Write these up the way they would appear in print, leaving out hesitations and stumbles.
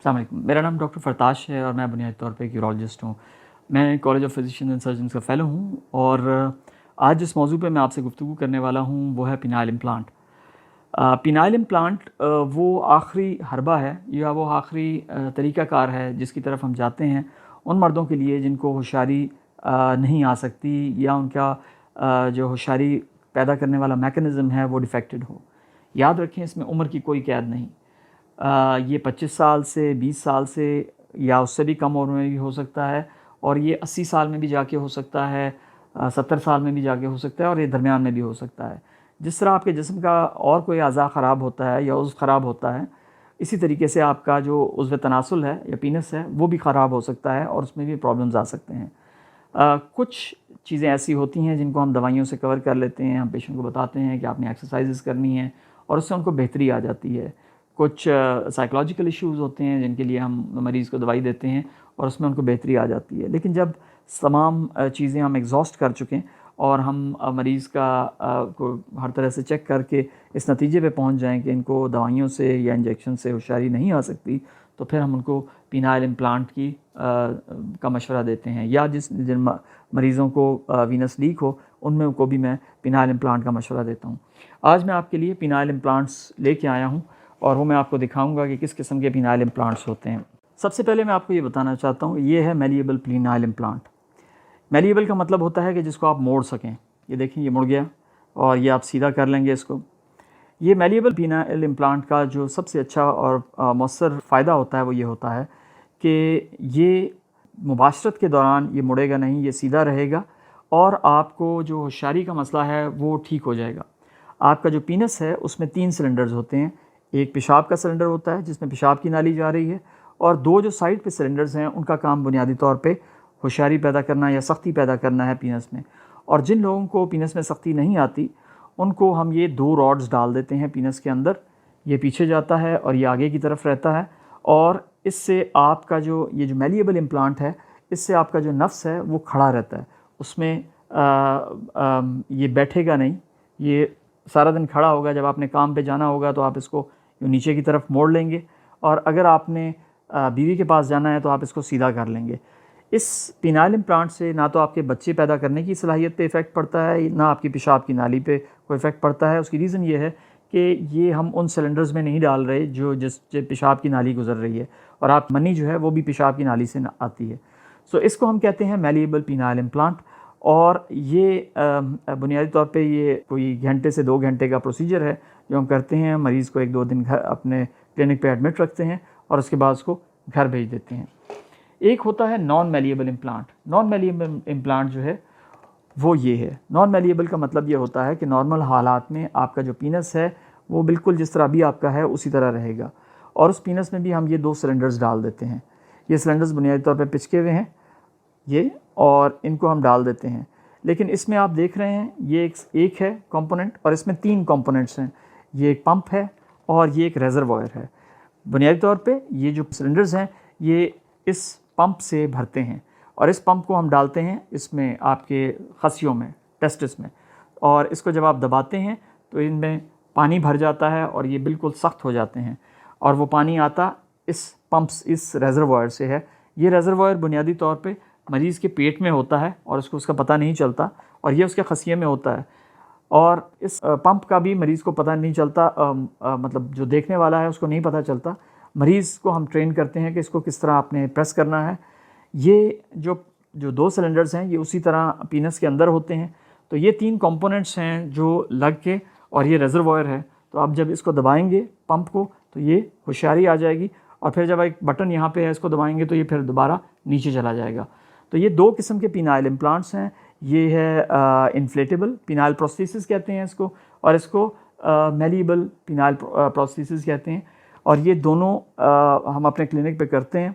अस्सलाम वालेकुम। मेरा नाम डॉक्टर फ़रताश है और मैं बुनियादी तौर पे एक यूरोलॉजिस्ट हूँ। मैं college of physicians and surgeons का फ़ेलो हूँ और आज जिस मौजू पे मैं आपसे गुफ्तगू करने वाला हूँ वो है पिनाइल इम्प्लांट। पिनाइल इम्प्लांट वो आखिरी हर्बा है या वो आखिरी तरीक़ाकार है जिसकी तरफ हम जाते हैं उन मर्दों के लिए जिनको होशियारी नहीं आ सकती या उनका जो होशियारी पैदा करने वाला मैकेनिज़्म है वो डिफेक्टेड हो। याद रखें, इसमें उम्र की कोई कैद नहीं। ये 25 साल से 20 साल से या उससे भी कम उम्र में भी हो सकता है और ये 80 साल में भी जाके हो सकता है, 70 साल में भी जाके हो सकता है और ये दरमियान में भी हो सकता है। जिस तरह आपके जिस्म का और कोई अज़ा ख़राब होता है या उज़्व ख़राब होता है, इसी तरीके से आपका जो उज़्व तनासुल है या पीनस है वो भी ख़राब हो सकता है और उसमें भी प्रॉब्लम्स आ सकते हैं। कुछ चीज़ें ऐसी होती हैं जिनको हम दवाइयों से कवर कर लेते हैं। हम पेशेंट को बताते हैं कि आपने एक्सरसाइज़ करनी है और उससे उनको बेहतरी आ जाती है। कुछ साइकोलॉजिकल इश्यूज़ होते हैं जिनके लिए हम मरीज़ को दवाई देते हैं और उसमें उनको बेहतरी आ जाती है। लेकिन जब तमाम चीज़ें हम एग्ज़ॉस्ट कर चुकें और हम मरीज़ को हर तरह से चेक करके इस नतीजे पे पहुंच जाएं कि इनको दवाइयों से या इंजेक्शन से होशियारी नहीं आ सकती, तो फिर हम उनको पिनाइल इम्प्लांट का मशवरा देते हैं। या जिन मरीज़ों को वीनस लीक हो उनमें को भी मैं पिनाइल इम्प्लांट का मशवरा देता हूँ। आज मैं आपके लिए पिनाइल इम्प्लांट्स लेके आया हूँ और वो मैं आपको दिखाऊंगा कि किस किस्म के पिनाइल इम्प्लांट्स होते हैं। सबसे पहले मैं आपको ये बताना चाहता हूँ, ये है मैलिएबल पिनाइल इम्प्लांट। मैलिएबल का मतलब होता है कि जिसको आप मोड़ सकें। ये देखें, ये मुड़ गया और ये आप सीधा कर लेंगे इसको। ये मैलिएबल पिनाइल इम्प्लांट का जो सबसे अच्छा और मौसर फ़ायदा होता है वो ये होता है कि ये मुबाशरत के दौरान ये मुड़ेगा नहीं, ये सीधा रहेगा और आपको जो होशियारी का मसला है वो ठीक हो जाएगा। आपका जो पीनस है उसमें 3 सिलेंडर्स होते हैं। एक पेशाब का सिलेंडर होता है जिसमें पेशाब की नाली जा रही है और 2 जो साइड पे सिलेंडर्स हैं उनका काम बुनियादी तौर पे होशियारी पैदा करना या सख्ती पैदा करना है पीनस में। और जिन लोगों को पीनस में सख्ती नहीं आती उनको हम ये 2 रॉड्स डाल देते हैं पीनस के अंदर। ये पीछे जाता है और ये आगे की तरफ रहता है और इससे आपका ये जो मैलिएबल इम्प्लांट है इससे आपका जो नफ्स है वो खड़ा रहता है। उसमें ये बैठेगा नहीं, ये सारा दिन खड़ा होगा। जब आपने काम पे जाना होगा तो आप इसको नीचे की तरफ मोड़ लेंगे और अगर आपने बीवी के पास जाना है तो आप इसको सीधा कर लेंगे। इस पिनाइल इम्प्लांट से ना तो आपके बच्चे पैदा करने की सलाहियत पे इफ़ेक्ट पड़ता है, ना आपकी पेशाब की नाली पे कोई इफ़ेक्ट पड़ता है। उसकी रीज़न ये है कि ये हम उन सिलेंडर्स में नहीं डाल रहे जो पेशाब की नाली गुजर रही है और आप मनी जो है वो भी पेशाब की नाली से आती है। सो इसको हम कहते हैं मैलिएबल पिनाइल इम्प्लांट। और ये बुनियादी तौर पे ये कोई घंटे से 2 घंटे का प्रोसीजर है जो हम करते हैं। मरीज़ को 1-2 दिन घर अपने क्लिनिक पे एडमिट रखते हैं और उसके बाद उसको घर भेज देते हैं। एक होता है non malleable implant. Non malleable implant जो है वो ये है। नॉन मैलिएबल का मतलब ये होता है कि नॉर्मल हालात में आपका जो पीनस है वो बिल्कुल जिस तरह अभी आपका है उसी तरह रहेगा और उस पीनस में भी हम ये 2 सिलेंडर्स डाल देते हैं। ये सिलेंडर्स बुनियादी तौर पर पिचके हुए हैं ये, और इनको हम डाल देते हैं। लेकिन इसमें आप देख रहे हैं ये एक है कंपोनेंट और इसमें 3 कंपोनेंट्स हैं। ये एक पंप है और ये एक रेजरवॉयर है। बुनियादी तौर पे ये जो सिलेंडर्स हैं ये इस पंप से भरते हैं और इस पंप को हम डालते हैं इसमें आपके खसियों में, टेस्टिस में, और इसको जब आप दबाते हैं तो इनमें पानी भर जाता है और ये बिल्कुल सख्त हो जाते हैं और वो पानी आता इस रेजरवॉयर से है। ये रेजरवॉयर बुनियादी तौर पे मरीज़ के पेट में होता है और उसका पता नहीं चलता और ये उसके खसिये में होता है और इस पंप का भी मरीज़ को पता नहीं चलता। मतलब जो देखने वाला है उसको नहीं पता चलता। मरीज़ को हम ट्रेन करते हैं कि इसको किस तरह आपने प्रेस करना है। ये जो 2 सिलेंडर्स हैं ये उसी तरह पीनस के अंदर होते हैं। तो ये 3 कंपोनेंट्स हैं जो लग के, और ये रेजरवॉयर है। तो आप जब इसको दबाएंगे पंप को तो ये होशियारी आ जाएगी और फिर जब एक बटन यहाँ पे है इसको दबाएंगे तो ये फिर दोबारा नीचे चला जाएगा। तो ये 2 किस्म के पिनाइल इम्प्लांट्स हैं। ये है इन्फ्लेटेबल पिनाइल प्रोस्थेसिस कहते हैं इसको, और इसको मैलिएबल पिनाइल प्रोस्थेसिस कहते हैं। और ये दोनों हम अपने क्लिनिक पे करते हैं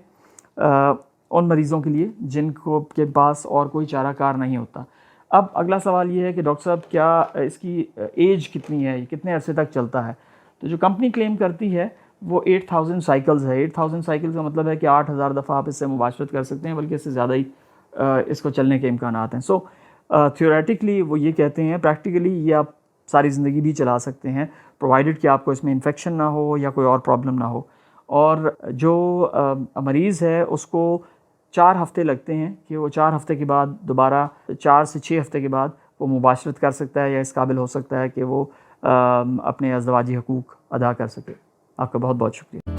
उन मरीज़ों के लिए जिनको के पास और कोई चाराकार नहीं होता। अब अगला सवाल ये है कि डॉक्टर साहब क्या इसकी एज कितनी है, कितने अरसे तक चलता है? तो जो कंपनी क्लेम करती है वो 8000 साइकिल्स है। 8000 साइकिल्स का मतलब है कि 8000 दफ़ा आप इससे मुबाशरत कर सकते हैं, बल्कि इससे ज़्यादा ही इसको चलने के इम्कानात हैं। सो थियोरेटिकली वो ये कहते हैं, प्रैक्टिकली ये आप सारी ज़िंदगी भी चला सकते हैं प्रोवाइडेड कि आपको इसमें इन्फेक्शन ना हो या कोई और प्रॉब्लम ना हो। और जो मरीज़ है उसको 4 हफ़्ते लगते हैं कि वो 4 हफ़्ते के बाद दोबारा 4 से 6 हफ़्ते के बाद वो मुबाशरत कर सकता है या इस काबिल हो सकता है कि वो अपने अज़दवाजी हकूक़ अदा कर सके। आपका बहुत बहुत शुक्रिया।